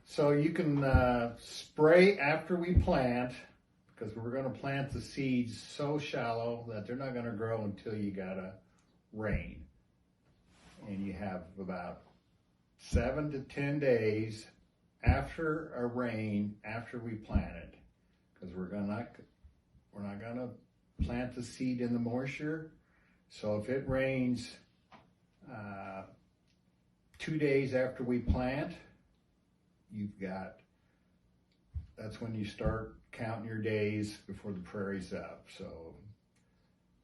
So you can spray after we plant, because we're going to plant the seeds so shallow that they're not going to grow until you got a rain. And you have about 7 to 10 days after a rain, after we plant it, because we're not going to plant the seed in the moisture. So if it rains 2 days after we plant, that's when you start counting your days before the prairie's up. So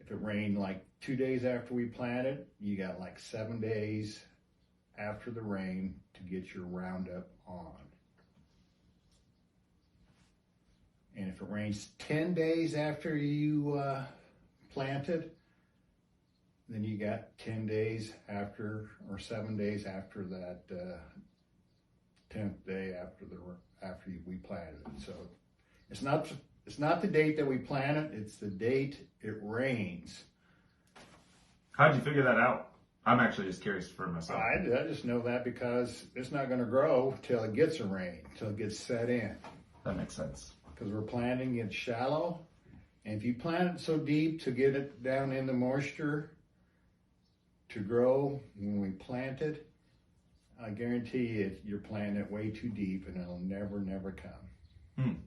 if it rained like 2 days after we planted, you got like 7 days after the rain to get your Roundup on. And if it rains 10 days after you planted, then you got 10 days after, or 7 days after that 10th day after we planted it. So it's not the date that we planted, it's the date it rains. How'd you figure that out? I'm actually just curious for myself. I just know that because it's not going to grow till it gets a rain, till it gets set in. That makes sense. Because we're planting it shallow, and if you plant it so deep to get it down in the moisture to grow when we plant it, I guarantee you're planting it way too deep and it'll never come.